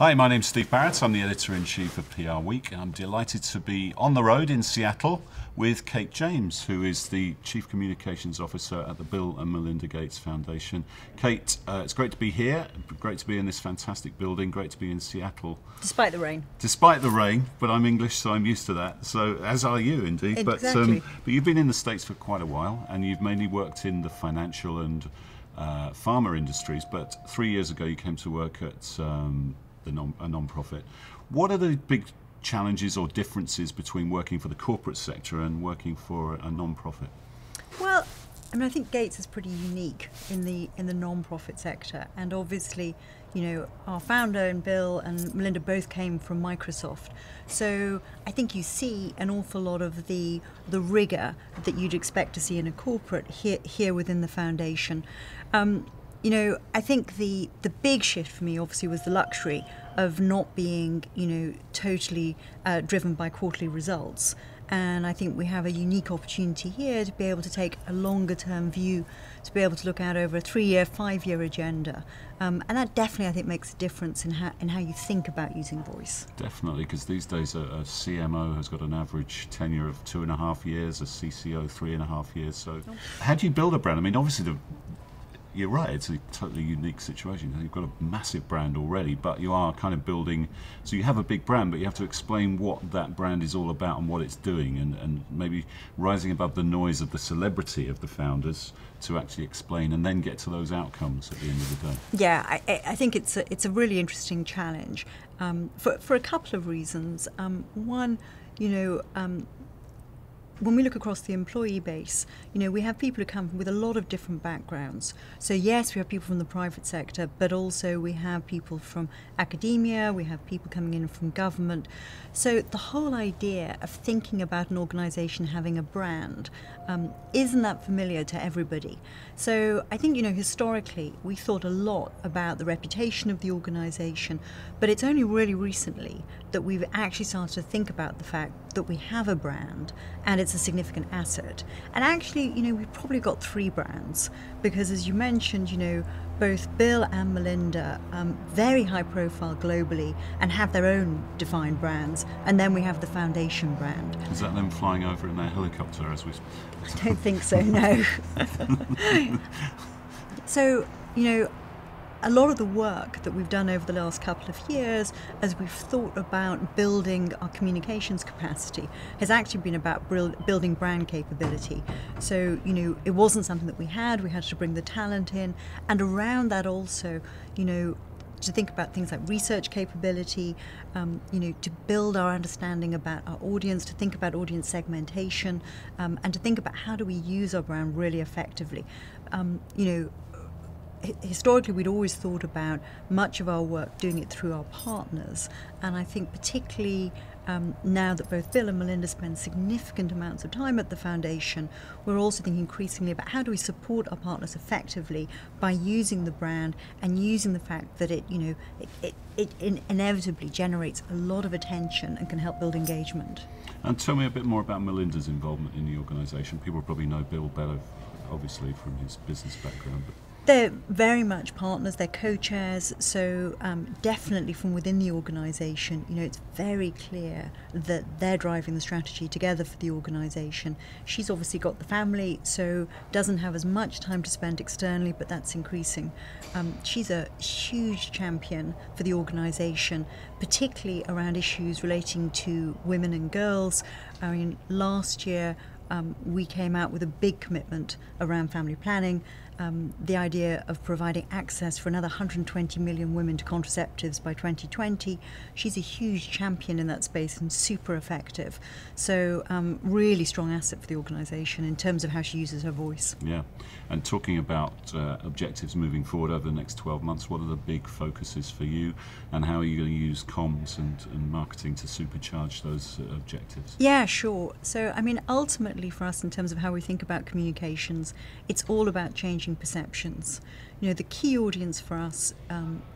Hi, my name's Steve Barrett. I'm the Editor-in-Chief of PRWeek. I'm delighted to be on the road in Seattle with Kate James, who is the Chief Communications Officer at the Bill and Melinda Gates Foundation. Kate, it's great to be here, great to be in this fantastic building, great to be in Seattle. Despite the rain. Despite the rain, but I'm English, so I'm used to that. So, as are you, indeed. Exactly. But you've been in the States for quite a while, and you've mainly worked in the financial and pharma industries, but 3 years ago you came to work at a non-profit. What are the big challenges or differences between working for the corporate sector and working for a non-profit? Well, I mean, I think Gates is pretty unique in the non-profit sector, and obviously, you know, our founder and Bill and Melinda both came from Microsoft. So I think you see an awful lot of the rigor that you'd expect to see in a corporate here within the foundation. You know, I think the big shift for me obviously was the luxury of not being, you know, totally driven by quarterly results. And I think we have a unique opportunity here to be able to take a longer term view, to be able to look out over a 3-year, 5-year agenda. And that definitely, I think, makes a difference in how you think about using voice. Definitely, because these days a CMO has got an average tenure of 2.5 years, a CCO 3.5 years. So how do you build a brand? I mean, obviously you're right, it's a totally unique situation. You've got a massive brand already, but you are kind of building, so you have a big brand, but you have to explain what that brand is all about and what it's doing, and maybe rising above the noise of the celebrity of the founders to actually explain and then get to those outcomes at the end of the day. Yeah, I think it's a really interesting challenge for a couple of reasons. One, you know, when we look across the employee base, you know, we have people who come with a lot of different backgrounds. So yes, we have people from the private sector, but also we have people from academia, we have people coming in from government. So the whole idea of thinking about an organization having a brand isn't that familiar to everybody. So I think, you know, historically, we thought a lot about the reputation of the organization, but it's only really recently that we've actually started to think about the fact that we have a brand and it's a significant asset. And actually, you know, we've probably got 3 brands because, as you mentioned, you know, both Bill and Melinda, very high profile globally and have their own defined brands. And then we have the foundation brand. Is that them flying over in their helicopter as we speak? I don't think so, no. So, you know, a lot of the work that we've done over the last couple of years as we've thought about building our communications capacity has actually been about building brand capability. So, you know, it wasn't something that we had to bring the talent in, and around that also, you know, to think about things like research capability, you know, to build our understanding about our audience, to think about audience segmentation, and to think about how do we use our brand really effectively. You know, historically, we'd always thought about much of our work doing it through our partners, and I think particularly now that both Bill and Melinda spend significant amounts of time at the foundation, we're also thinking increasingly about how do we support our partners effectively by using the brand and using the fact that it, you know, it inevitably generates a lot of attention and can help build engagement. And tell me a bit more about Melinda's involvement in the organisation. People probably know Bill better, obviously, from his business background. But they're very much partners, they're co-chairs, so definitely from within the organisation, you know, it's very clear that they're driving the strategy together for the organisation. She's obviously got the family, so doesn't have as much time to spend externally, but that's increasing. She's a huge champion for the organisation, particularly around issues relating to women and girls. I mean, last year we came out with a big commitment around family planning, the idea of providing access for another 120 million women to contraceptives by 2020. She's a huge champion in that space and super effective. So really strong asset for the organisation in terms of how she uses her voice. Yeah, and talking about objectives moving forward over the next 12 months, what are the big focuses for you, and how are you going to use comms and marketing to supercharge those objectives? Yeah, sure. So, I mean, ultimately for us in terms of how we think about communications, it's all about changing perceptions. the key audience for us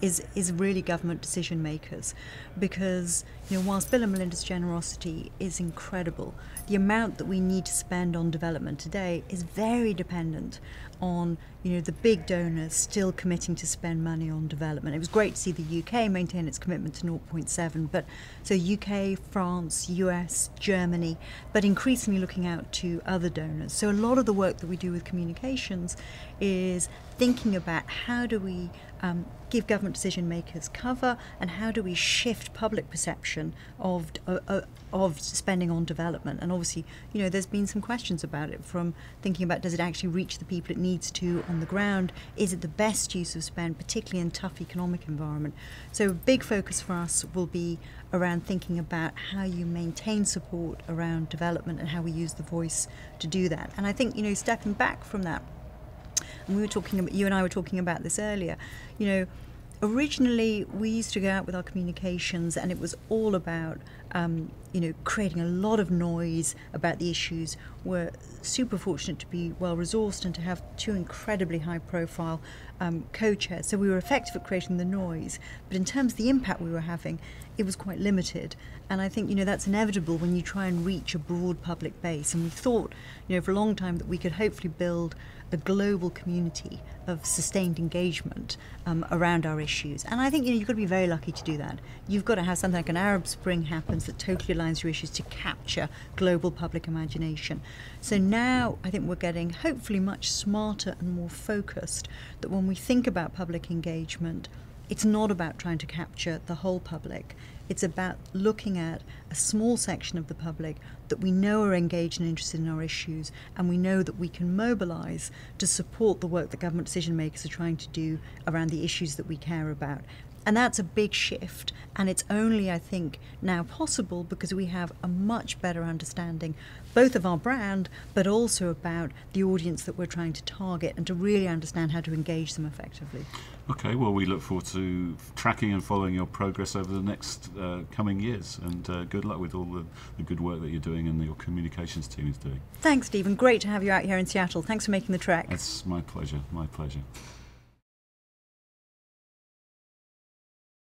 is really government decision makers, because whilst Bill and Melinda's generosity is incredible, the amount that we need to spend on development today is very dependent on the big donors still committing to spend money on development. It was great to see the UK maintain its commitment to 0.7, but so UK, France, US, Germany, but increasingly looking out to other donors. So a lot of the work that we do with communications is thinking about how do we give government decision makers cover, and how do we shift public perception of spending on development. And obviously, there's been some questions about it, from thinking about, does it actually reach the people it needs to on the ground? Is it the best use of spend, particularly in tough economic environment? So a big focus for us will be around thinking about how you maintain support around development and how we use the voice to do that. And I think, stepping back from that, and you and I were talking about this earlier, originally we used to go out with our communications and it was all about creating a lot of noise about the issues. We're super fortunate to be well resourced and to have two incredibly high profile co-chairs, so we were effective at creating the noise, but in terms of the impact we were having, it was quite limited. And I think that's inevitable when you try and reach a broad public base, and we thought for a long time that we could hopefully build a global community of sustained engagement around our issues. And I think you've got to be very lucky to do that. You've got to have something like an Arab Spring happens that totally aligns your issues to capture global public imagination. So now I think we're getting hopefully much smarter and more focused, that when we think about public engagement, it's not about trying to capture the whole public. It's about looking at a small section of the public that we know are engaged and interested in our issues, and we know that we can mobilise to support the work that government decision makers are trying to do around the issues that we care about. And that's a big shift, and it's only, I think, now possible because we have a much better understanding both of our brand, but also about the audience that we're trying to target, and to really understand how to engage them effectively. Okay, well, we look forward to tracking and following your progress over the next coming years, and good luck with all the good work that you're doing and that your communications team is doing. Thanks, Stephen. Great to have you out here in Seattle. Thanks for making the trek. It's my pleasure, my pleasure.